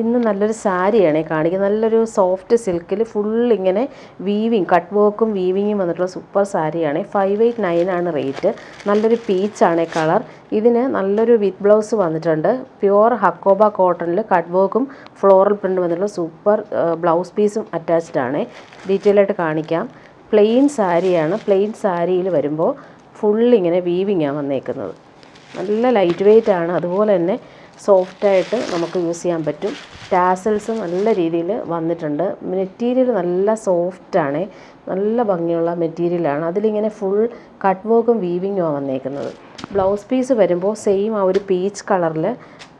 ഇന്ന് നല്ലൊരു സാരിയാണ് കാണിക്കുന്നത്. നല്ലൊരു സോഫ്റ്റ് സിൽക്കിൽ ഫുൾ ഇങ്ങനെ വീവിങ്, കട്ട് വർക്കും വീവിങ്ങും വന്നിട്ടുള്ള സൂപ്പർ സാരിയാണ്. 589 ആണ് റേറ്റ്. നല്ലൊരു പീച്ചാണ് കളർ. ഇതിന് നല്ലൊരു വിത്ത് ബ്ലൗസ് വന്നിട്ടുണ്ട്. പ്യുവർ ഹക്കോബ കോട്ടണിൽ കട്ട് വർക്കും ഫ്ലോറൽ പ്രിൻ്റ് വന്നിട്ടുള്ള സൂപ്പർ ബ്ലൗസ് പീസും അറ്റാച്ച്ഡ് ആണ്. ഡീറ്റെയിൽ ആയിട്ട് കാണിക്കാം. പ്ലെയിൻ സാരിയാണ്. പ്ലെയിൻ സാരിയിൽ വരുമ്പോൾ ഫുൾ ഇങ്ങനെ വീവിങ്ങാണ് വന്നേക്കുന്നത്. നല്ല ലൈറ്റ് വെയ്റ്റ് ആണ്. അതുപോലെ തന്നെ സോഫ്റ്റായിട്ട് നമുക്ക് യൂസ് ചെയ്യാൻ പറ്റും. ടാസൽസ് നല്ല രീതിയിൽ വന്നിട്ടുണ്ട്. മെറ്റീരിയൽ നല്ല സോഫ്റ്റാണ്, നല്ല ഭംഗിയുള്ള മെറ്റീരിയലാണ്. അതിലിങ്ങനെ ഫുൾ കട്ട് വർക്കും വീവിങ്ങുമാണ് വന്നേക്കുന്നത്. ബ്ലൗസ് പീസ് വരുമ്പോൾ സെയിം ആ ഒരു പീച്ച് കളറിൽ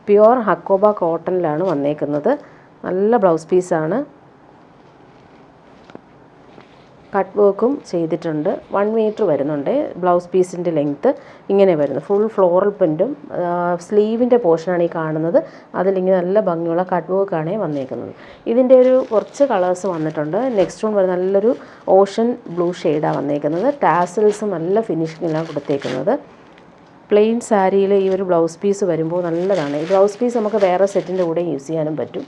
പ്യുവർ ഹക്കോബ കോട്ടണിലാണ് വന്നേക്കുന്നത്. നല്ല ബ്ലൗസ് പീസാണ്. കട്ട് വർക്കും ചെയ്തിട്ടുണ്ട്. 1 മീറ്റർ വരുന്നുണ്ട് ബ്ലൗസ് പീസിൻ്റെ ലെങ്ത്ത്. ഇങ്ങനെ വരുന്നു. ഫുൾ ഫ്ലോറൽ പ്രിൻറ്റും സ്ലീവിൻ്റെ പോർഷനാണ് ഈ കാണുന്നത്. അതിലിങ്ങനെ നല്ല ഭംഗിയുള്ള കട്ട് വർക്കാണ് വന്നേക്കുന്നത്. ഇതിൻ്റെ ഒരു കുറച്ച് കളേഴ്സ് വന്നിട്ടുണ്ട്. നെക്സ്റ്റ് വൺ വരുന്ന നല്ലൊരു ഓഷൻ ബ്ലൂ ഷെയ്ഡാണ് വന്നേക്കുന്നത്. ടാസൽസും നല്ല ഫിനിഷിങ്ങിലാണ് കൊടുത്തേക്കുന്നത്. പ്ലെയിൻ സാരിയിൽ ഈ ഒരു ബ്ലൗസ് പീസ് വരുമ്പോൾ നല്ലതാണ്. ഈ ബ്ലൗസ് പീസ് നമുക്ക് വേറെ സെറ്റിൻ്റെ കൂടെ യൂസ് ചെയ്യാനും പറ്റും.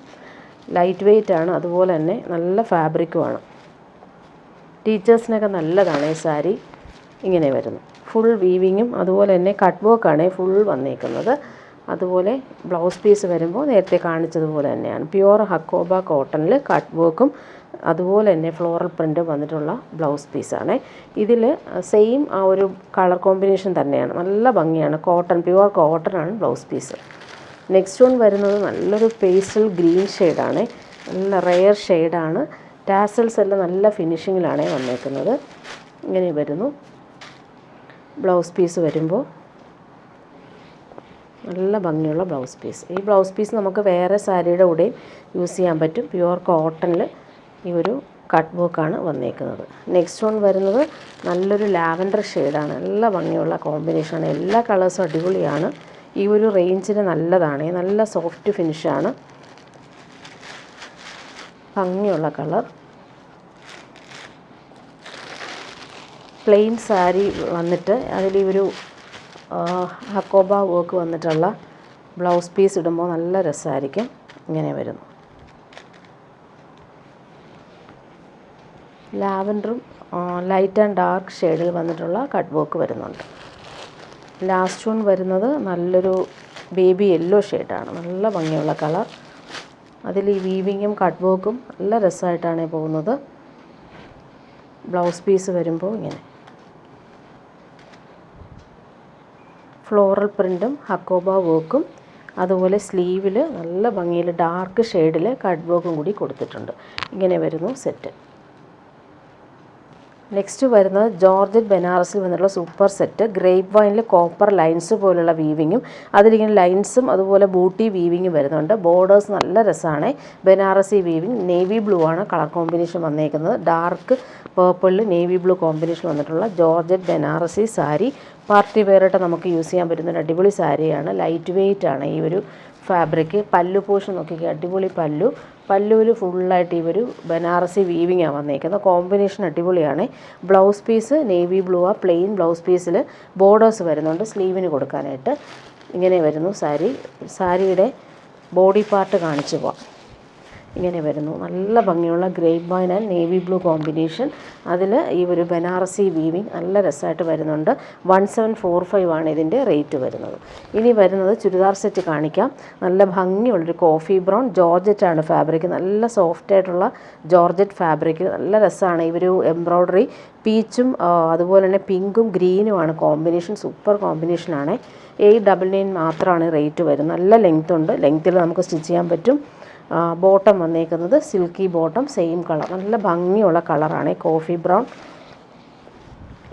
ലൈറ്റ് വെയ്റ്റ് ആണ്. അതുപോലെ തന്നെ നല്ല ഫാബ്രിക്കുമാണ്. ടീച്ചേഴ്സിനൊക്കെ നല്ലതാണ് ഈ സാരി. ഇങ്ങനെ വരുന്നു. ഫുൾ വീവിങ്ങും അതുപോലെ തന്നെ കട്ട് വർക്കാണ് ഫുൾ വന്നേക്കുന്നത്. അതുപോലെ ബ്ലൗസ് പീസ് വരുമ്പോൾ നേരത്തെ കാണിച്ചതുപോലെ തന്നെയാണ്. പ്യുവർ ഹക്കോബ കോട്ടണിൽ കട്ട് വർക്കും അതുപോലെ തന്നെ ഫ്ലോറൽ പ്രിൻ്റ് വന്നിട്ടുള്ള ബ്ലൗസ് പീസാണ്. ഇതിൽ സെയിം ആ ഒരു കളർ കോമ്പിനേഷൻ തന്നെയാണ്. നല്ല ഭംഗിയാണ്. കോട്ടൺ, പ്യുവർ കോട്ടനാണ് ബ്ലൗസ് പീസ്. നെക്സ്റ്റ് വൺ വരുന്നത് നല്ലൊരു പേസ്റ്റൽ ഗ്രീൻ ഷെയ്ഡാണ്. നല്ല റെയർ ഷെയ്ഡാണ്. ടാസൽസ് എല്ലാം നല്ല ഫിനിഷിങ്ങിലാണ് വന്നേക്കുന്നത്. ഇങ്ങനെ വരുന്നു. ബ്ലൗസ് പീസ് വരുമ്പോൾ നല്ല ഭംഗിയുള്ള ബ്ലൗസ് പീസ്. ഈ ബ്ലൗസ് പീസ് നമുക്ക് വേറെ സാരിയുടെ കൂടെയും യൂസ് ചെയ്യാൻ പറ്റും. പ്യുവർ കോട്ടണിൽ ഈ ഒരു കട്ട് വർക്കാണ് വന്നേക്കുന്നത്. നെക്സ്റ്റ് വൺ വരുന്നത് നല്ലൊരു ലാവൻഡർ ഷെയ്ഡാണ്. നല്ല ഭംഗിയുള്ള കോമ്പിനേഷനാണ്. എല്ലാ കളേഴ്സും അടിപൊളിയാണ്. ഈ ഒരു റേഞ്ചിന് നല്ലതാണ്. നല്ല സോഫ്റ്റ് ഫിനിഷാണ്. ഭംഗിയുള്ള കളർ. പ്ലെയിൻ സാരി വന്നിട്ട് അതിൽ ഈ ഒരു ഹക്കോബ വർക്ക് വന്നിട്ടുള്ള ബ്ലൗസ് പീസ് ഇടുമ്പോൾ നല്ല രസമായിരിക്കും. ഇങ്ങനെ വരുന്നു. ലാവൻഡറും ലൈറ്റ് ആൻഡ് ഡാർക്ക് ഷെയ്ഡിൽ വന്നിട്ടുള്ള കട്ട് വർക്ക് വരുന്നുണ്ട്. ലാസ്റ്റ് വൺ വരുന്നത് നല്ലൊരു ബേബി യെല്ലോ ഷെയ്ഡാണ്. നല്ല ഭംഗിയുള്ള കളർ. അതിൽ ഈ വീവിങ്ങും കട്ട് വർക്കും നല്ല രസമായിട്ടാണ് പോകുന്നത്. ബ്ലൗസ് പീസ് വരുമ്പോൾ ഇങ്ങനെ ഫ്ലോറൽ പ്രിൻറ്റും ഹക്കോബ വർക്കും അതുപോലെ സ്ലീവിൽ നല്ല ഭംഗിയിൽ ഡാർക്ക് ഷെയ്ഡിൽ കട്ട് വർക്കും കൂടി കൊടുത്തിട്ടുണ്ട്. ഇങ്ങനെ വരുന്നു സെറ്റ്. നെക്സ്റ്റ് വരുന്നത് ജോർജറ്റ് ബനാറസിൽ വന്നിട്ടുള്ള സൂപ്പർ സെറ്റ്. ഗ്രേപ്പ് വൈനിൽ കോപ്പർ ലൈൻസ് പോലുള്ള വീവിങ്ങും അതിലിങ്ങനെ ലൈൻസും അതുപോലെ ബൂട്ടി വീവിങ്ങും വരുന്നുണ്ട്. ബോർഡേഴ്സ് നല്ല രസമാണ്. ബനാറസി വീവിങ്. നേവി ബ്ലൂ ആണ് കളർ കോമ്പിനേഷൻ വന്നേക്കുന്നത്. ഡാർക്ക് പേർപ്പിളിൽ നേവി ബ്ലൂ കോമ്പിനേഷൻ വന്നിട്ടുള്ള ജോർജറ്റ് ബനാറസി സാരി. പാർട്ടി വെയറായിട്ട് നമുക്ക് യൂസ് ചെയ്യാൻ പറ്റുന്ന ഒരു അടിപൊളി സാരിയാണ്. ലൈറ്റ് വെയ്റ്റ് ആണ് ഈ ഒരു ഫാബ്രിക്. പല്ലു പോർഷൻ നോക്കിക്കുക, അടിപൊളി പല്ലു. പല്ലുവിൽ ഫുള്ളായിട്ട് ഈ ഒരു ബനാറസി വീവിങ്ങാണ് വന്നേക്കുന്നത്. കോമ്പിനേഷൻ അടിപൊളിയാണ്. ബ്ലൗസ് പീസ് നേവി ബ്ലൂ ആ. പ്ലെയിൻ ബ്ലൗസ് പീസിൽ ബോർഡേഴ്സ് വരുന്നുണ്ട് സ്ലീവിന് കൊടുക്കാനായിട്ട്. ഇങ്ങനെ വരുന്നു സാരി. സാരിയുടെ ബോഡി പാർട്ട് കാണിച്ചു പോവാം. ഇങ്ങനെ വരുന്നു. നല്ല ഭംഗിയുള്ള grape wine and navy blue combination. അതിൽ ഈ ഒരു ബനാറസി വീവിങ് നല്ല രസമായിട്ട് വരുന്നുണ്ട്. 1745 ആണ് ഇതിൻ്റെ റേറ്റ് വരുന്നത്. ഇനി വരുന്നത് ചുരിദാർ സെറ്റ് കാണിക്കാം. നല്ല ഭംഗിയുള്ളൊരു കോഫി ബ്രൗൺ ജോർജറ്റാണ് ഫാബ്രിക്. നല്ല സോഫ്റ്റായിട്ടുള്ള ജോർജറ്റ് ഫാബ്രിക്. നല്ല രസമാണ്. ഈ ഒരു എംബ്രോയ്ഡറി പീച്ചും അതുപോലെ തന്നെ പിങ്കും ഗ്രീനുമാണ് കോമ്പിനേഷൻ. സൂപ്പർ കോമ്പിനേഷനാണ്. 899 മാത്രമാണ് റേറ്റ് വരുന്നത്. നല്ല ലെങ്ത് ഉണ്ട്. ലെങ്ത്തിൽ നമുക്ക് സ്റ്റിച്ച് ചെയ്യാൻ പറ്റും. ബോട്ടം വന്നേക്കുന്നത് സിൽക്കി ബോട്ടം. Same colour. നല്ല ഭംഗിയുള്ള കളറാണ് കോഫി ബ്രൗൺ.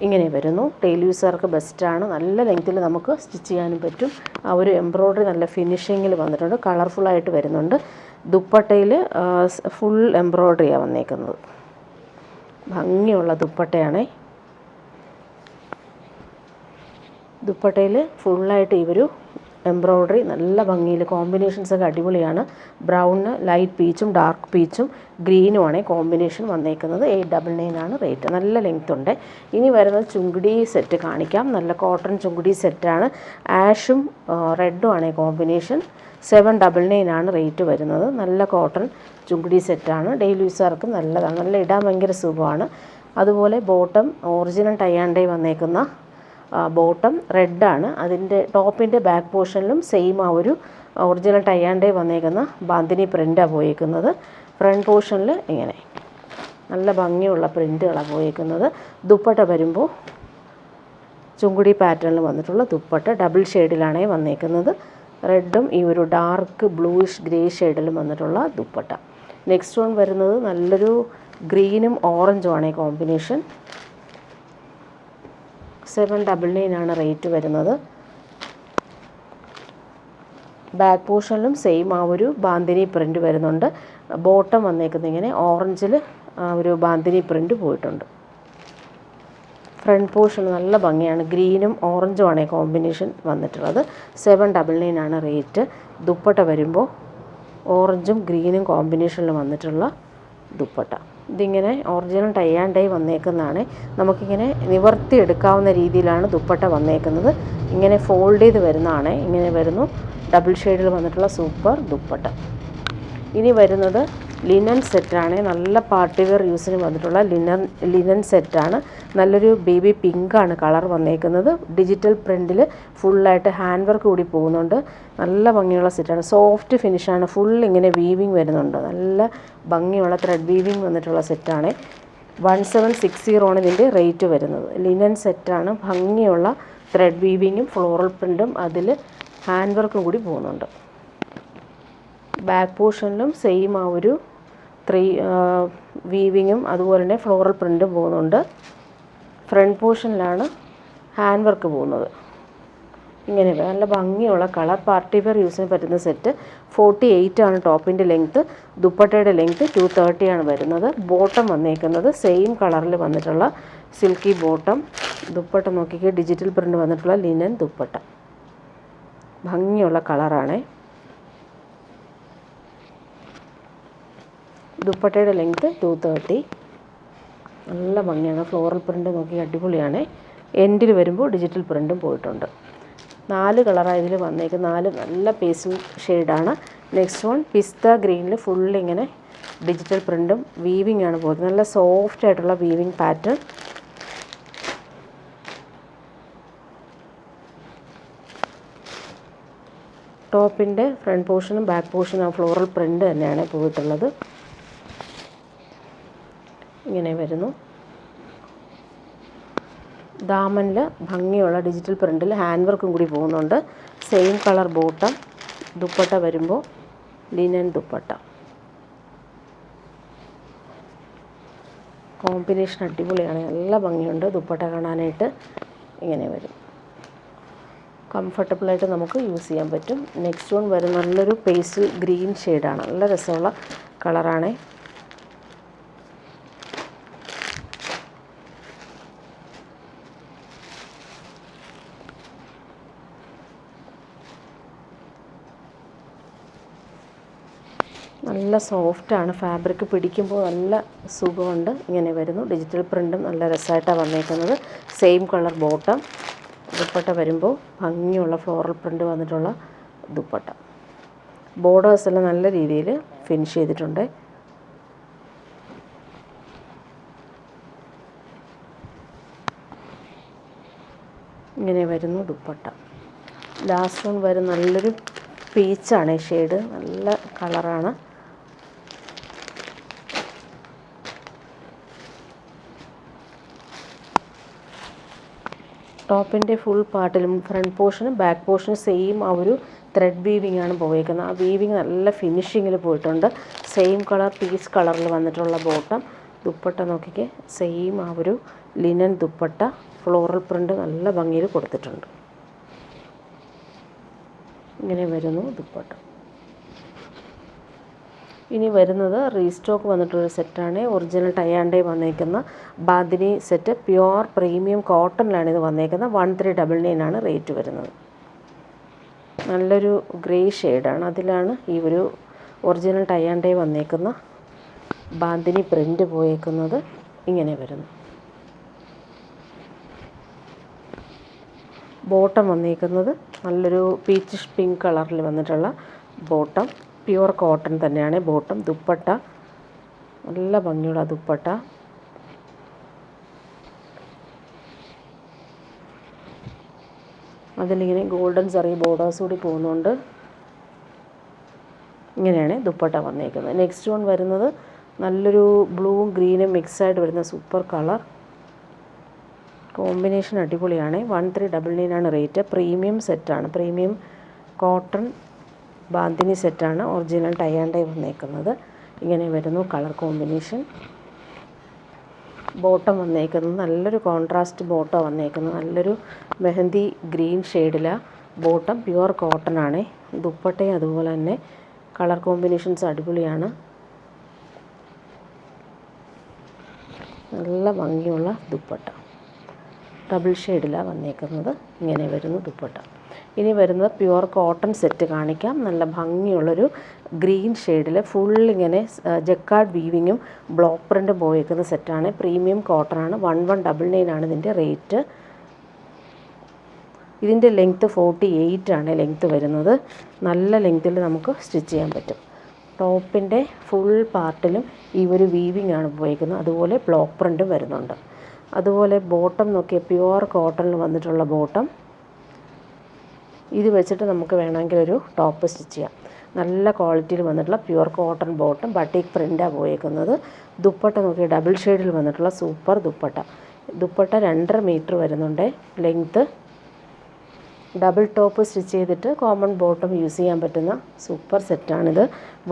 ഇങ്ങനെ വരുന്നു. ഡെയിലി യൂസർക്ക് ബെസ്റ്റാണ്. നല്ല ലെങ്ത്തിൽ നമുക്ക് സ്റ്റിച്ച് ചെയ്യാനും പറ്റും. ആ ഒരു എംബ്രോയ്ഡറി നല്ല ഫിനിഷിങ്ങിൽ വന്നിട്ടുണ്ട്. കളർഫുള്ളായിട്ട് വരുന്നുണ്ട്. ദുപ്പട്ടയിൽ ഫുൾ എംബ്രോയ്ഡറിയാണ് വന്നേക്കുന്നത്. ഭംഗിയുള്ള ദുപ്പട്ടയാണ്. ദുപ്പട്ടയിൽ ഫുള്ളായിട്ട് ഈ ഒരു എംബ്രോയ്ഡറി നല്ല ഭംഗിയിൽ, കോമ്പിനേഷൻസൊക്കെ അടിപൊളിയാണ്. ബ്രൗണ് ലൈറ്റ് പീച്ചും ഡാർക്ക് പീച്ചും ഗ്രീനുമാണ് കോമ്പിനേഷൻ വന്നേക്കുന്നത്. 899 ആണ് റേറ്റ്. നല്ല ലെങ്ത് ഉണ്ട്. ഇനി വരുന്നത് ചുങ്കിടി സെറ്റ് കാണിക്കാം. നല്ല കോട്ടൺ ചുങ്കിടി സെറ്റാണ്. ആഷും റെഡും ആണ് കോമ്പിനേഷൻ. 799 ആണ് റേറ്റ് വരുന്നത്. നല്ല കോട്ടൺ ചുങ്കിടി സെറ്റാണ്. ഡെയിലി യൂസുകാർക്കും നല്ലതാണ്. നല്ല ഇടാൻ ഭയങ്കര സുഖമാണ്. അതുപോലെ bottom original tie and dye വന്നേക്കുന്ന ബോട്ടം റെഡാണ്. അതിൻ്റെ ടോപ്പിൻ്റെ ബാക്ക് പോർഷനിലും സെയിം ആ ഒരു ഒറിജിനൽ ടൈ ആൻഡ് ഡൈ വന്നേക്കുന്ന ബാന്തിനി പ്രിൻ്റാണ് പോയേക്കുന്നത്. ഫ്രണ്ട് പോർഷനിൽ ഇങ്ങനെ നല്ല ഭംഗിയുള്ള പ്രിൻ്റുകളാണ് പോയേക്കുന്നത്. ദുപ്പട്ട വരുമ്പോൾ ചുങ്കുടി പാറ്റേണിൽ വന്നിട്ടുള്ള ദുപ്പട്ട ഡബിൾ ഷെയ്ഡിലാണ് വന്നേക്കുന്നത്. റെഡും ഈ ഒരു ഡാർക്ക് ബ്ലൂയിഷ് ഗ്രേ ഷെയ്ഡിലും വന്നിട്ടുള്ള ദുപ്പട്ട. നെക്സ്റ്റ് വൺ വരുന്നത് നല്ലൊരു ഗ്രീനും ഓറഞ്ചും ആണ് കോമ്പിനേഷൻ. 799 ആണ് റേറ്റ് വരുന്നത്. ബാക്ക് പോർഷനിലും സെയിം ആ ഒരു ബാന്തിനി പ്രിൻ്റ് വരുന്നുണ്ട്. ബോട്ടം വന്നേക്കുന്നത് ഇങ്ങനെ ഓറഞ്ചിൽ ഒരു ബാന്തിനി പ്രിൻ്റ് പോയിട്ടുണ്ട്. ഫ്രണ്ട് പോർഷൻ നല്ല ഭംഗിയാണ്. ഗ്രീനും ഓറഞ്ചും ആണ് കോമ്പിനേഷൻ വന്നിട്ടുള്ളത്. 799 ആണ് റേറ്റ്. ദുപ്പട്ട വരുമ്പോൾ ഓറഞ്ചും ഗ്രീനും കോമ്പിനേഷനിൽ വന്നിട്ടുള്ള ദുപ്പട്ട. ഇതിങ്ങനെ ഒറിജിനൽ ടൈ ആൻഡ് ഡൈ വന്നേക്കുന്നതാണ്. നമുക്കിങ്ങനെ നിവർത്തി എടുക്കാവുന്ന രീതിയിലാണ് ദുപ്പട്ട വന്നേക്കുന്നത്. ഇങ്ങനെ ഫോൾഡ് ചെയ്ത് വരുന്നതാണ്. ഇങ്ങനെ വരുന്നു. ഡബിൾ ഷെയ്ഡിൽ വന്നിട്ടുള്ള സൂപ്പർ ദുപ്പട്ട. ഇനി വരുന്നത് ലിനൻ സെറ്റാണ്. നല്ല പാർട്ടി വെയർ യൂസിന് വന്നിട്ടുള്ള ലിനൻ സെറ്റാണ്. നല്ലൊരു ബേബി പിങ്കാണ് കളർ വന്നേക്കുന്നത്. ഡിജിറ്റൽ പ്രിൻറ്റിൽ ഫുള്ളായിട്ട് ഹാൻഡ് വർക്ക് കൂടി പോകുന്നുണ്ട്. നല്ല ഭംഗിയുള്ള സെറ്റാണ്. സോഫ്റ്റ് ഫിനിഷാണ്. ഫുൾ ഇങ്ങനെ വീവിങ് വരുന്നുണ്ട്. നല്ല ഭംഗിയുള്ള ത്രെഡ് വീവിങ് വന്നിട്ടുള്ള സെറ്റാണ്. 1760 ആണ് ഇതിൻ്റെ റേറ്റ് വരുന്നത്. ലിനൻ സെറ്റാണ്. ഭംഗിയുള്ള ത്രെഡ് വീവിങ്ങും ഫ്ലോറൽ പ്രിൻറ്റും അതിൽ ഹാൻഡ് വർക്കും കൂടി പോകുന്നുണ്ട്. ബാക്ക് പോർഷനിലും സെയിം ആ ഒരു വീവിങ്ങും അതുപോലെ തന്നെ ഫ്ലോറൽ പ്രിൻറ്റും പോകുന്നുണ്ട്. ഫ്രണ്ട് പോർഷനിലാണ് ഹാൻഡ് വർക്ക് പോകുന്നത്. ഇങ്ങനെ നല്ല ഭംഗിയുള്ള കളർ പാർട്ടി വെയർ യൂസിന് പറ്റുന്ന സെറ്റ്. 48 ആണ് ടോപ്പിൻ്റെ ലെങ്ത്ത്. ദുപ്പട്ടയുടെ ലെങ്ത്ത് 230 ആണ് വരുന്നത്. ബോട്ടം വന്നേക്കുന്നത് സെയിം കളറിൽ വന്നിട്ടുള്ള സിൽക്കി ബോട്ടം. ദുപ്പട്ട നോക്കിക്കുക, ഡിജിറ്റൽ പ്രിൻ്റ് വന്നിട്ടുള്ള ലിനൻ ദുപ്പട്ട. ഭംഗിയുള്ള കളറാണ്. ദുപ്പട്ടയുടെ ലെങ്ത്ത് 230. നല്ല ഭംഗിയാണ്. ഫ്ലോറൽ പ്രിൻ്റ് നോക്കി അടിപൊളിയാണ്. എൻഡിൽ വരുമ്പോൾ ഡിജിറ്റൽ പ്രിൻറ്റും പോയിട്ടുണ്ട്. 4 കളറാണ് ഇതിൽ വന്നേക്കുന്നത്. 4 നല്ല പേസ്റ്റൽ ഷെയ്ഡാണ്. നെക്സ്റ്റ് വൺ പിസ്ത ഗ്രീനിൽ ഫുള്ളിങ്ങനെ ഡിജിറ്റൽ പ്രിൻറ്റും വീവിങ് ആണ് പോയത്. നല്ല സോഫ്റ്റ് ആയിട്ടുള്ള വീവിങ് പാറ്റേൺ. ടോപ്പിൻ്റെ ഫ്രണ്ട് പോർഷനും ബാക്ക് പോർഷനും ആ ഫ്ലോറൽ പ്രിൻ്റ് തന്നെയാണ് പോയിട്ടുള്ളത്. ഇങ്ങനെ വരുന്നു. ദാമനിൽ ഭംഗിയുള്ള ഡിജിറ്റൽ പ്രിൻറ്റിൽ ഹാൻഡ് വർക്കും കൂടി പോകുന്നുണ്ട്. Same colour bottom. ദുപ്പട്ട വരുമ്പോൾ ലിനൻ ദുപ്പട്ട. കോമ്പിനേഷൻ അടിപൊളിയാണ്. നല്ല ഭംഗിയുണ്ട് ദുപ്പട്ട കാണാനായിട്ട്. ഇങ്ങനെ വരും. കംഫർട്ടബിളായിട്ട് നമുക്ക് യൂസ് ചെയ്യാൻ പറ്റും. നെക്സ്റ്റ് വൺ വരും നല്ലൊരു പേസ്റ്റൽ ഗ്രീൻ ഷെയ്ഡാണ്. നല്ല രസമുള്ള കളറാണ്. നല്ല സോഫ്റ്റാണ്. ഫാബ്രിക് പിടിക്കുമ്പോൾ നല്ല സുഖമുണ്ട്. ഇങ്ങനെ വരുന്നു. ഡിജിറ്റൽ പ്രിൻറ്റും നല്ല രസമായിട്ടാണ് വന്നേക്കുന്നത്. Same colour bottom. ദുപ്പട്ട വരുമ്പോൾ ഭംഗിയുള്ള ഫ്ലോറൽ പ്രിൻ്റ് വന്നിട്ടുള്ള ദുപ്പട്ട. ബോർഡേഴ്സ് എല്ലാം നല്ല രീതിയിൽ ഫിനിഷ് ചെയ്തിട്ടുണ്ട്. ഇങ്ങനെ വരുന്നു ദുപ്പട്ട. ലാസ്റ്റ് വൺ വരും നല്ലൊരു പീച്ചാണ് ഷെയ്ഡ്. നല്ല കളറാണ്. ടോപ്പിൻ്റെ ഫുൾ പാർട്ടിലും ഫ്രണ്ട് പോർഷനും ബാക്ക് പോർഷനും സെയിം ആ ഒരു ത്രെഡ് വീവിങ് ആണ് പോയേക്കുന്നത്. ആ വീവിങ് നല്ല ഫിനിഷിങ്ങിൽ പോയിട്ടുണ്ട്. സെയിം കളർ പീച്ച് കളറിൽ വന്നിട്ടുള്ള ബോട്ടം. ദുപ്പട്ട നോക്കിക്കേ, സെയിം ആ ഒരു ലിനൻ ദുപ്പട്ട. ഫ്ലോറൽ പ്രിൻ്റ് നല്ല ഭംഗിയിൽ കൊടുത്തിട്ടുണ്ട്. ഇങ്ങനെ വരുന്നു ദുപ്പട്ട. ഇനി വരുന്നത് റീസ്റ്റോക്ക് വന്നിട്ടുള്ളൊരു സെറ്റാണ്. ഒറിജിനൽ ടൈ ആൻഡ് ഡൈ വന്നേക്കുന്ന ബാന്തിനി സെറ്റ്. പ്യുവർ പ്രീമിയം കോട്ടണിലാണ് ഇത് വന്നേക്കുന്നത്. 1399 ആണ് റേറ്റ് വരുന്നത്. നല്ലൊരു ഗ്രേ ഷെയ്ഡാണ്. അതിലാണ് ഈ ഒരു ഒറിജിനൽ ടൈ ആൻഡ് ഡൈ വന്നേക്കുന്ന ബാന്തിനി പ്രിൻ്റ് പോയേക്കുന്നത്. ഇങ്ങനെ വരുന്നു. ബോട്ടം വന്നേക്കുന്നത് നല്ലൊരു പീച്ചിഷ് പിങ്ക് കളറിൽ വന്നിട്ടുള്ള ബോട്ടം. പ്യുവർ കോട്ടൺ തന്നെയാണ് ബോട്ടം. ദുപ്പട്ട നല്ല ഭംഗിയുള്ള ദുപ്പട്ട. അതിലിങ്ങനെ ഗോൾഡൻ സറി ബോർഡേഴ്സ് കൂടി പോകുന്നുണ്ട്. ഇങ്ങനെയാണ് ദുപ്പട്ട വന്നേക്കുന്നത്. നെക്സ്റ്റ് വൺ വരുന്നത് നല്ലൊരു ബ്ലൂവും ഗ്രീനും മിക്സായിട്ട് വരുന്ന സൂപ്പർ കളർ കോമ്പിനേഷൻ. അടിപൊളിയാണ്. 1399 ആണ് റേറ്റ്. പ്രീമിയം സെറ്റാണ്. പ്രീമിയം കോട്ടൺ ബാന്തിനി സെറ്റാണ്. ഒറിജിനൽ ടൈ ആൻഡ് ഡൈ വന്നേക്കുന്നത്. ഇങ്ങനെ വരുന്നു കളർ കോമ്പിനേഷൻ. ബോട്ടം വന്നേക്കുന്നത് നല്ലൊരു കോൺട്രാസ്റ്റ് ബോട്ടം വന്നേക്കുന്നത്. നല്ലൊരു മെഹന്തി ഗ്രീൻ ഷെയ്ഡിലാണ് ബോട്ടം. പ്യുവർ കോട്ടൺ ആണ്. ദുപ്പട്ടയും അതുപോലെ തന്നെ കളർ കോമ്പിനേഷൻസ് അടിപൊളിയാണ്. നല്ല ഭംഗിയുള്ള ദുപ്പട്ട. ഡബിൾ ഷെയ്ഡിലാണ് വന്നേക്കുന്നത്. ഇങ്ങനെ വരുന്നു ദുപ്പട്ട. ഇനി വരുന്നത് പ്യുവർ കോട്ടൺ സെറ്റ് കാണിക്കാം. നല്ല ഭംഗിയുള്ളൊരു ഗ്രീൻ ഷെയ്ഡിൽ ഫുൾ ഇങ്ങനെ ജക്കാർഡ് വീവിങ്ങും ബ്ലോക്ക് പ്രിൻറ്റും പോയേക്കുന്ന സെറ്റാണ്. പ്രീമിയം കോട്ടൺ ആണ്. 1199 ആണ് ഇതിൻ്റെ റേറ്റ്. ഇതിൻ്റെ ലെങ്ത്ത് 48 ആണ് ലെങ്ത്ത് വരുന്നത്. നല്ല ലെങ്ത്തിൽ നമുക്ക് സ്റ്റിച്ച് ചെയ്യാൻ പറ്റും. ടോപ്പിൻ്റെ ഫുൾ പാർട്ടിലും ഈ ഒരു വീവിങ് ആണ് പോയേക്കുന്നത്. അതുപോലെ ബ്ലോക്ക് പ്രിൻറ്റും വരുന്നുണ്ട്. അതുപോലെ ബോട്ടം നോക്കിയാൽ പ്യുവർ കോട്ടണിൽ വന്നിട്ടുള്ള ബോട്ടം. ഇത് വെച്ചിട്ട് നമുക്ക് വേണമെങ്കിൽ ഒരു ടോപ്പ് സ്റ്റിച്ച് ചെയ്യാം. നല്ല ക്വാളിറ്റിയിൽ വന്നിട്ടുള്ള പ്യുവർ കോട്ടൺ ബോട്ടം. ബട്ടിക് പ്രിൻ്റാണ് പോയേക്കുന്നത്. ദുപ്പട്ട നോക്കിയാൽ ഡബിൾ ഷെയ്ഡിൽ വന്നിട്ടുള്ള സൂപ്പർ ദുപ്പട്ട. ദുപ്പട്ട 2.5 മീറ്റർ വരുന്നുണ്ട് ലെങ്ത്ത്. ഡബിൾ ടോപ്പ് സ്റ്റിച്ച് ചെയ്തിട്ട് കോമൺ ബോട്ടം യൂസ് ചെയ്യാൻ പറ്റുന്ന സൂപ്പർ സെറ്റാണിത്.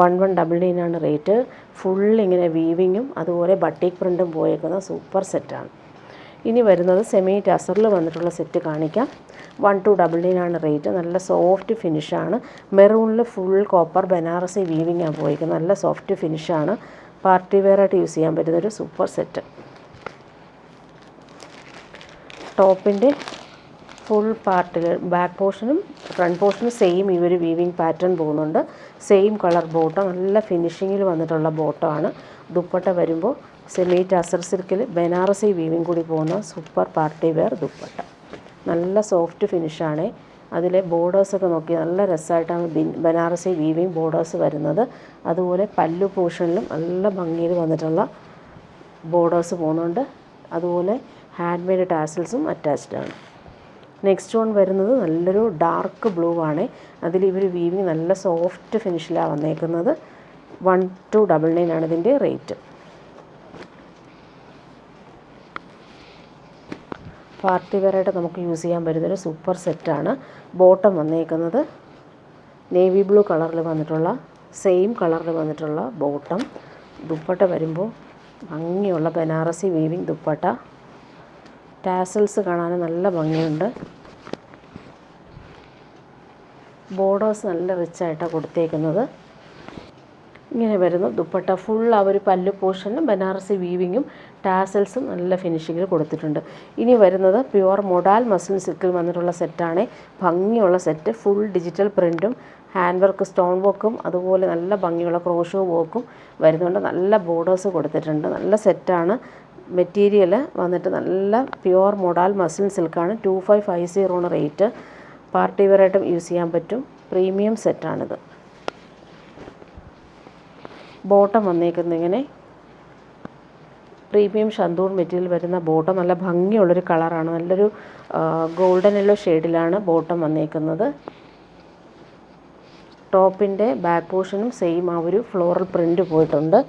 1199 ആണ് റേറ്റ്. ഫുൾ ഇങ്ങനെ വീവിങ്ങും അതുപോലെ ബട്ടിക് പ്രിൻറ്റും പോയേക്കുന്ന സൂപ്പർ സെറ്റാണ്. ഇനി വരുന്നത് സെമി ടസറിൽ വന്നിട്ടുള്ള സെറ്റ് കാണിക്കാം. 1299 ആണ് റേറ്റ്. നല്ല സോഫ്റ്റ് ഫിനിഷാണ്. മെറൂണിൽ ഫുൾ കോപ്പർ ബനാറസി വീവിങ് ആണ് പോയിരിക്കുന്നത്. നല്ല സോഫ്റ്റ് ഫിനിഷാണ്. പാർട്ടി വെയർ ആയിട്ട് യൂസ് ചെയ്യാൻ പറ്റുന്നൊരു സൂപ്പർ സെറ്റ്. ടോപ്പിൻ്റെ ഫുൾ പാർട്ടിൽ ബാക്ക് പോർഷനും ഫ്രണ്ട് പോർഷനും സെയിം ഈ ഒരു വീവിങ് പാറ്റേൺ പോകുന്നുണ്ട്. Same colour bottom. നല്ല ഫിനിഷിങ്ങിൽ വന്നിട്ടുള്ള ബോട്ടമാണ്. ദുപ്പട്ട വരുമ്പോൾ സെമി ടസർ സിൽക്കിൽ ബനാറസി വീവിങ് കൂടി പോകുന്ന സൂപ്പർ പാർട്ടി വെയർ ദുപ്പട്ട. നല്ല സോഫ്റ്റ് ഫിനിഷാണ്. അതിലെ ബോർഡേഴ്സൊക്കെ നോക്കി നല്ല രസമായിട്ടാണ് ബനാറസി വീവിങ് ബോർഡേഴ്സ് വരുന്നത്. അതുപോലെ പല്ലു പോർഷനിലും നല്ല ഭംഗിയിൽ വന്നിട്ടുള്ള ബോർഡേഴ്സ് പോകുന്നുണ്ട്. അതുപോലെ ഹാൻഡ് മെയ്ഡ് ടാസൽസും അറ്റാച്ച്ഡ് ആണ്. നെക്സ്റ്റ് വൺ വരുന്നത് നല്ലൊരു ഡാർക്ക് ബ്ലൂ ആണ്. അതിൽ ഇവർ വീവിങ് നല്ല സോഫ്റ്റ് ഫിനിഷിലാണ് വന്നേക്കുന്നത്. 1299 ആണ് ഇതിൻ്റെ റേറ്റ്. പാർട്ടി വെയറായിട്ട് നമുക്ക് യൂസ് ചെയ്യാൻ പറ്റുന്നൊരു സൂപ്പർ സെറ്റാണ്. ബോട്ടം വന്നേക്കുന്നത് നേവി ബ്ലൂ കളറിൽ വന്നിട്ടുള്ള സെയിം കളറിൽ വന്നിട്ടുള്ള ബോട്ടം. ദുപ്പട്ട വരുമ്പോൾ ഭംഗിയുള്ള ബനാറസി വീവിങ് ദുപ്പട്ട. ടാസൽസ് കാണാൻ നല്ല ഭംഗിയുണ്ട്. ബോർഡേഴ്സ് നല്ല റിച്ചായിട്ടാണ് കൊടുത്തേക്കുന്നത്. ഇങ്ങനെ വരുന്നു ദുപ്പട്ട. ഫുൾ ആ ഒരു പല്ലു പോർഷനും ബനാറസി വീവിങ്ങും ടാസൽസും നല്ല ഫിനിഷിങ്ങിൽ കൊടുത്തിട്ടുണ്ട്. ഇനി വരുന്നത് പ്യുവർ മൊഡാൽ മസ്ലിൻ സിൽക്കിൽ വന്നിട്ടുള്ള സെറ്റാണ്. ഭംഗിയുള്ള സെറ്റ്. ഫുൾ ഡിജിറ്റൽ പ്രിൻറ്റും ഹാൻഡ് വർക്ക് സ്റ്റോൺ വർക്കും അതുപോലെ നല്ല ഭംഗിയുള്ള ക്രോഷോ വർക്കും വരുന്നുണ്ട്. നല്ല ബോർഡേഴ്സ് കൊടുത്തിട്ടുണ്ട്. നല്ല സെറ്റാണ്. മെറ്റീരിയൽ വന്നിട്ട് നല്ല പ്യുവർ മൊഡാൽ മസ്ലിൻ സിൽക്കാണ്. 2550 ആണ് റേറ്റ്. പാർട്ടി വെയറായിട്ടും യൂസ് ചെയ്യാൻ പറ്റും. പ്രീമിയം സെറ്റാണിത്. ബോട്ടം വന്നേക്കുന്നത് ഇങ്ങനെ പ്രീമിയം ഷന്തൂർ മെറ്റീരിയൽ വരുന്ന ബോട്ടം. നല്ല ഭംഗിയുള്ളൊരു കളറാണ്. നല്ലൊരു ഗോൾഡൻ യെല്ലോ ഷെയ്ഡിലാണ് ബോട്ടം വന്നേക്കുന്നത്. ടോപ്പിൻ്റെ ബാക്ക് പോർഷനും സെയിം ആ ഒരു ഫ്ലോറൽ പ്രിൻ്റ് പോയിട്ടുണ്ട്.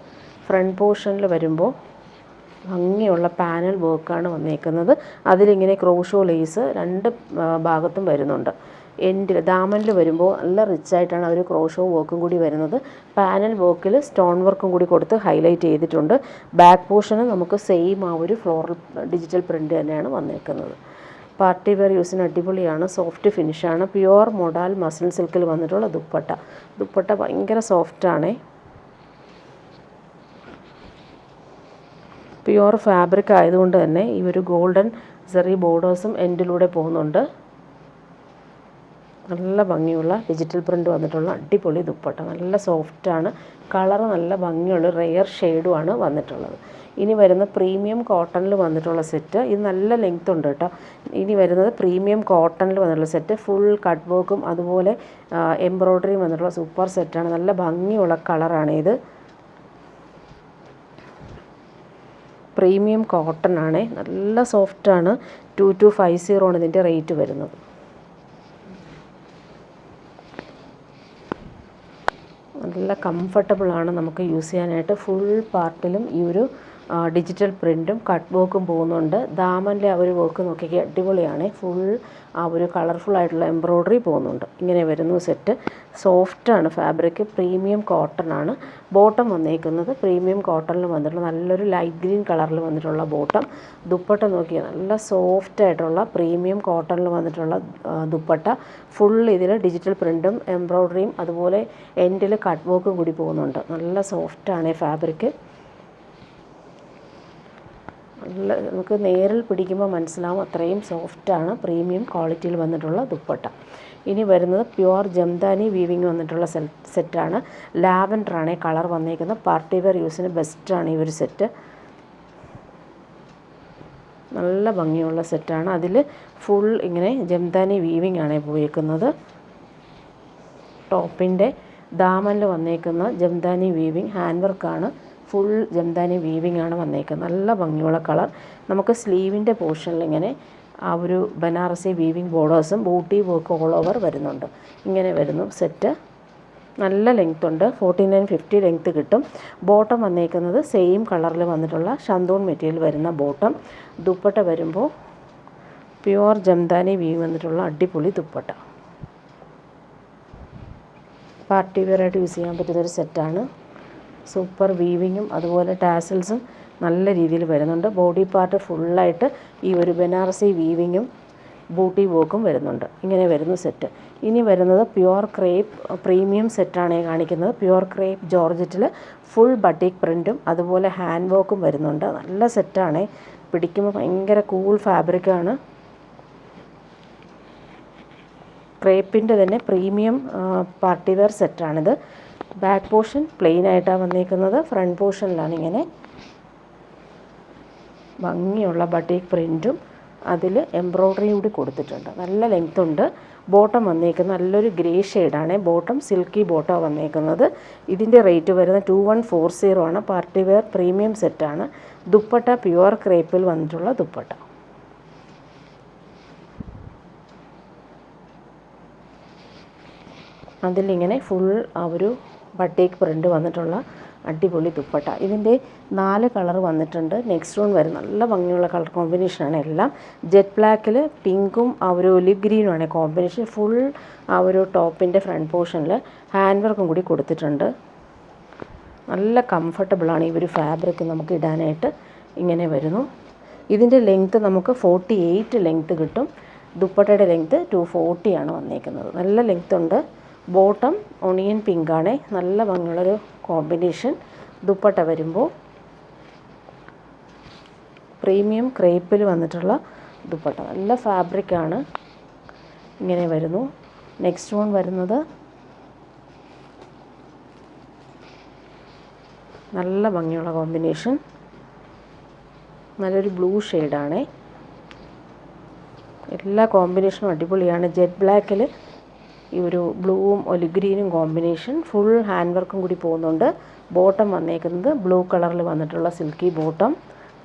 ഫ്രണ്ട് പോർഷനിൽ വരുമ്പോൾ ഭംഗിയുള്ള പാനൽ വർക്കാണ് വന്നേക്കുന്നത്. അതിലിങ്ങനെ ക്രോഷോ ലേസ് 2 ഭാഗത്തും വരുന്നുണ്ട്. എൻഡിൽ ദാമനിൽ വരുമ്പോൾ നല്ല റിച്ചായിട്ടാണ് ആ ഒരു ക്രോഷോ വർക്കും കൂടി വരുന്നത്. പാനൽ വർക്കിൽ സ്റ്റോൺ വർക്കും കൂടി കൊടുത്ത് ഹൈലൈറ്റ് ചെയ്തിട്ടുണ്ട്. ബാക്ക് പോർഷന് നമുക്ക് സെയിം ആ ഒരു ഫ്ലോറൽ ഡിജിറ്റൽ പ്രിൻ്റ് തന്നെയാണ് വന്നേക്കുന്നത്. പാർട്ടി വെയർ യൂസിന് അടിപൊളിയാണ്. സോഫ്റ്റ് ഫിനിഷാണ്. പ്യുവർ മൊഡാൽ മസ്ലിൻ സിൽക്കിൽ വന്നിട്ടുള്ള ദുപ്പട്ട. ദുപ്പട്ട ഭയങ്കര സോഫ്റ്റാണ്. പ്യുവർ ഫാബ്രിക് ആയതുകൊണ്ട് തന്നെ ഈ ഒരു ഗോൾഡൻ സെറി ബോർഡേഴ്സും എൻഡിലൂടെ പോകുന്നുണ്ട്. നല്ല ഭംഗിയുള്ള ഡിജിറ്റൽ പ്രിൻ്റ് വന്നിട്ടുള്ള അടിപൊളി ദുപ്പട്ട. നല്ല സോഫ്റ്റാണ്, കളറ് നല്ല ഭംഗിയുള്ള റെയർ ഷെയ്ഡുമാണ് വന്നിട്ടുള്ളത്. ഇനി വരുന്ന പ്രീമിയം കോട്ടണിൽ വന്നിട്ടുള്ള സെറ്റ്. ഇത് നല്ല ലെങ്ത് ഉണ്ട് കേട്ടോ. ഇനി വരുന്നത് പ്രീമിയം കോട്ടണിൽ വന്നിട്ടുള്ള സെറ്റ്. ഫുൾ കട്ട് വർക്കും അതുപോലെ എംബ്രോയ്ഡറിയും വന്നിട്ടുള്ള സൂപ്പർ സെറ്റാണ്. നല്ല ഭംഗിയുള്ള കളറാണ് ഇത്. പ്രീമിയം കോട്ടൺ ആണ്, നല്ല സോഫ്റ്റാണ്. 2250 ആണ് ഇതിൻ്റെ റേറ്റ് വരുന്നത്. നല്ല കംഫർട്ടബിളാണ് നമുക്ക് യൂസ് ചെയ്യാനായിട്ട്. ഫുൾ പാർട്ടിലും ഈ ഒരു ഡിജിറ്റൽ പ്രിൻറ്റും കട്ട് വർക്കും പോകുന്നുണ്ട്. ദാമനിലെ ആ ഒരു വർക്ക് നോക്കിയാൽ അടിപൊളിയാണ്. ഫുൾ ആ ഒരു കളർഫുള്ളായിട്ടുള്ള എംബ്രോയ്ഡറി പോകുന്നുണ്ട്. ഇങ്ങനെ വരുന്നു സെറ്റ്. സോഫ്റ്റാണ് ഫാബ്രിക്, പ്രീമിയം കോട്ടൺ ആണ്. ബോട്ടം വന്നേക്കുന്നത് പ്രീമിയം കോട്ടണിൽ വന്നിട്ടുള്ള നല്ലൊരു ലൈറ്റ് ഗ്രീൻ കളറിൽ വന്നിട്ടുള്ള ബോട്ടം. ദുപ്പട്ട നോക്കിയാൽ നല്ല സോഫ്റ്റായിട്ടുള്ള പ്രീമിയം കോട്ടണിൽ വന്നിട്ടുള്ള ദുപ്പട്ട. ഫുൾ ഇതിൽ ഡിജിറ്റൽ പ്രിൻറ്റും എംബ്രോയ്ഡറിയും അതുപോലെ എൻഡിൽ കട്ട് വർക്കും കൂടി പോകുന്നുണ്ട്. നല്ല സോഫ്റ്റാണ് ഫാബ്രിക്. നല്ല നമുക്ക് നേരിൽ പിടിക്കുമ്പോൾ മനസ്സിലാവും, അത്രയും സോഫ്റ്റാണ്. പ്രീമിയം ക്വാളിറ്റിയിൽ വന്നിട്ടുള്ള ദുപ്പട്ട. ഇനി വരുന്നത് പ്യുവർ ജംദാനി വീവിങ് വന്നിട്ടുള്ള സെറ്റാണ്. ലാവൻഡറാണ് കളർ വന്നേക്കുന്നത്. പാർട്ടി വെയർ യൂസിന് ബെസ്റ്റാണ് ഈ ഒരു സെറ്റ്. നല്ല ഭംഗിയുള്ള സെറ്റാണ്. അതിൽ ഫുൾ ഇങ്ങനെ ജംദാനി വീവിങ് ആണ് പോയേക്കുന്നത്. ടോപ്പിൻ്റെ ദാമനിൽ വന്നേക്കുന്ന ജംദാനി വീവിങ് ഹാൻഡ് വർക്കാണ്. ഫുൾ ജംദാനി വീവിങ് ആണ് വന്നേക്കുന്നത്. നല്ല ഭംഗിയുള്ള കളർ. നമുക്ക് സ്ലീവിൻ്റെ പോർഷനിൽ ഇങ്ങനെ ആ ഒരു ബനാറസി വീവിങ് ബോർഡേഴ്സും ബൂട്ടി വർക്ക് ഓൾ ഓവർ വരുന്നുണ്ട്. ഇങ്ങനെ വരുന്നു സെറ്റ്. നല്ല ലെങ്ത് ഉണ്ട്, 4950 ലെങ്ത്ത് കിട്ടും. ബോട്ടം വന്നേക്കുന്നത് സെയിം കളറിൽ വന്നിട്ടുള്ള ഷന്തൂൺ മെറ്റീരിയൽ വരുന്ന ബോട്ടം. ദുപ്പട്ട വരുമ്പോൾ പ്യുവർ ജംദാനി വീവ് വന്നിട്ടുള്ള അടിപൊളി ദുപ്പട്ട. പാർട്ടി വെയറായിട്ട് യൂസ് ചെയ്യാൻ പറ്റുന്നൊരു സെറ്റാണ്. സൂപ്പർ വീവിങ്ങും അതുപോലെ ടാസൽസും നല്ല രീതിയിൽ വരുന്നുണ്ട്. ബോഡി പാർട്ട് ഫുള്ളായിട്ട് ഈ ഒരു ബനാറസി വീവിങ്ങും ബൂട്ടി വർക്കും വരുന്നുണ്ട്. ഇങ്ങനെ വരുന്നു സെറ്റ്. ഇനി വരുന്നത് പ്യുവർ ക്രേപ്പ് പ്രീമിയം സെറ്റാണ് കാണിക്കുന്നത്. പ്യുവർ ക്രേപ്പ് ജോർജറ്റിൽ ഫുൾ ബട്ടിക് പ്രിൻറ്റും അതുപോലെ ഹാൻഡ് വർക്കും വരുന്നുണ്ട്. നല്ല സെറ്റാണ്, പിടിക്കുമ്പോൾ ഭയങ്കര കൂൾ ഫാബ്രിക്കാണ്. ക്രേപ്പിൻ്റെ തന്നെ പ്രീമിയം പാർട്ടി വെയർ സെറ്റാണിത്. ബാക്ക് പോർഷൻ പ്ലെയിൻ ആയിട്ടാണ് വന്നേക്കുന്നത്. ഫ്രണ്ട് പോർഷനിലാണ് ഇങ്ങനെ ഭംഗിയുള്ള ബട്ടിക് പ്രിൻറ്റും അതിൽ എംബ്രോയ്ഡറിയും കൂടി കൊടുത്തിട്ടുണ്ട്. നല്ല ലെങ്ത് ഉണ്ട്. ബോട്ടം വന്നേക്കുന്നത് നല്ലൊരു ഗ്രേ ഷെയ്ഡാണ്. ബോട്ടം സിൽക്കി ബോട്ടം വന്നേക്കുന്നത്. ഇതിൻ്റെ റേറ്റ് വരുന്നത് 2140 ആണ്. പാർട്ടി വെയർ പ്രീമിയം സെറ്റാണ്. ദുപ്പട്ട പ്യുവർ ക്രേപ്പിൽ വന്നിട്ടുള്ള ദുപ്പട്ട. അതിലിങ്ങനെ ഫുൾ ആ ഒരു ബട്ടേക്ക് പ്രിൻ്റ് വന്നിട്ടുള്ള അടിപൊളി ദുപ്പട്ട. ഇതിൻ്റെ 4 കളർ വന്നിട്ടുണ്ട്. നെക്സ്റ്റ് വൺ വരും നല്ല ഭംഗിയുള്ള കളർ കോമ്പിനേഷനാണ് എല്ലാം. ജെറ്റ് ബ്ലാക്കിൽ പിങ്കും ആ ഒരു ഒലിവ് ഗ്രീനുമാണ് കോമ്പിനേഷൻ. ഫുൾ ആ ഒരു ടോപ്പിൻ്റെ ഫ്രണ്ട് പോർഷനിൽ ഹാൻഡ് വർക്കും കൂടി കൊടുത്തിട്ടുണ്ട്. നല്ല കംഫർട്ടബിളാണ് ഈ ഒരു ഫാബ്രിക് നമുക്ക് ഇടാനായിട്ട്. ഇങ്ങനെ വരുന്നു. ഇതിൻ്റെ ലെങ്ത്ത് നമുക്ക് 48 ലെങ്ത്ത് കിട്ടും. ദുപ്പട്ടയുടെ ലെങ്ത്ത് 240 ആണ് വന്നേക്കുന്നത്. നല്ല ലെങ്ത്ത് ഉണ്ട്. ബോട്ടം ഒണിയൻ പിങ്കാണ്, നല്ല ഭംഗിയുള്ളൊരു കോമ്പിനേഷൻ. ദുപ്പട്ട വരുമ്പോൾ പ്രീമിയം ക്രേപ്പിൽ വന്നിട്ടുള്ള ദുപ്പട്ട. നല്ല ഫാബ്രിക്കാണ്. ഇങ്ങനെ വരുന്നു. നെക്സ്റ്റ് വൺ വരുന്നത് നല്ല ഭംഗിയുള്ള കോമ്പിനേഷൻ. നല്ലൊരു ബ്ലൂ ഷെയ്ഡാണ്. എല്ലാ കോമ്പിനേഷനും അടിപൊളിയാണ്. ജെറ്റ് ബ്ലാക്കിൽ ഈ ഒരു ബ്ലൂവും ഒലിവ് ഗ്രീനും കോമ്പിനേഷൻ. ഫുൾ ഹാൻഡ് വർക്കും കൂടി പോകുന്നുണ്ട്. ബോട്ടം വന്നേക്കുന്നത് ബ്ലൂ കളറിൽ വന്നിട്ടുള്ള സിൽക്കി ബോട്ടം.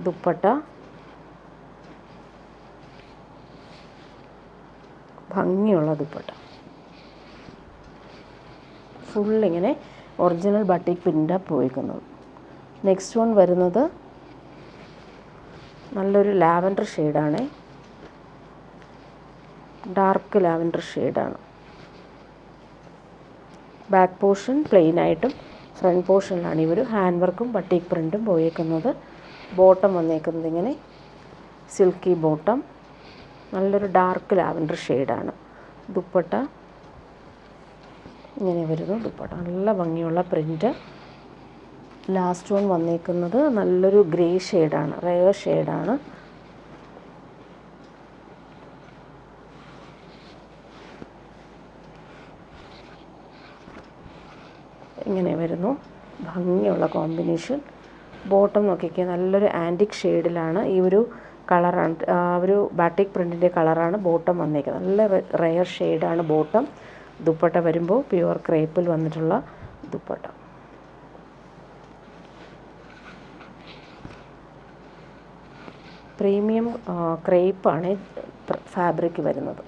ദുപ്പട്ട ഭംഗിയുള്ള ദുപ്പട്ട. ഫുൾ ഇങ്ങനെ ഒറിജിനൽ ബട്ടിക് പ്രിൻ്റാണ് പോയിരിക്കുന്നത്. നെക്സ്റ്റ് വൺ വരുന്നത് നല്ലൊരു ലാവൻഡർ ഷെയ്ഡാണ്. ഡാർക്ക് ലാവൻഡർ ഷെയ്ഡാണ്. ബാക്ക് പോർഷൻ പ്ലെയിൻ ആയിട്ടും ഫ്രണ്ട് പോർഷനിലാണ് ഈ ഒരു ഹാൻഡ് വർക്കും ബട്ടിക് പ്രിൻറ്റും പോയേക്കുന്നത്. ബോട്ടം വന്നേക്കുന്നത് ഇങ്ങനെ സിൽക്കി ബോട്ടം. നല്ലൊരു ഡാർക്ക് ലാവൻഡർ ഷെയ്ഡാണ്. ദുപ്പട്ട ഇങ്ങനെ വരുന്നു. ദുപ്പട്ട നല്ല ഭംഗിയുള്ള പ്രിൻറ്റ്. ലാസ്റ്റ് വൺ വന്നേക്കുന്നത് നല്ലൊരു ഗ്രേ ഷെയ്ഡാണ്, റെയർ ഷെയ്ഡാണ്. വരുന്നു. ഭംഗിയുള്ള കോമ്പിനേഷൻ. ബോട്ടം നോക്കിക്കുക, നല്ലൊരു ആൻറ്റിക് ഷെയ്ഡിലാണ് ഈ ഒരു കളറാണ്, ഒരു ബാട്ടിക് പ്രിൻറ്റിൻ്റെ കളറാണ് ബോട്ടം വന്നേക്കുന്നത്. നല്ല റെയർ ഷെയ്ഡാണ് ബോട്ടം. ദുപ്പട്ട വരുമ്പോൾ പ്യുവർ ക്രേപ്പിൽ വന്നിട്ടുള്ള ദുപ്പട്ട. പ്രീമിയം ക്രേപ്പാണ് ഫാബ്രിക് വരുന്നത്.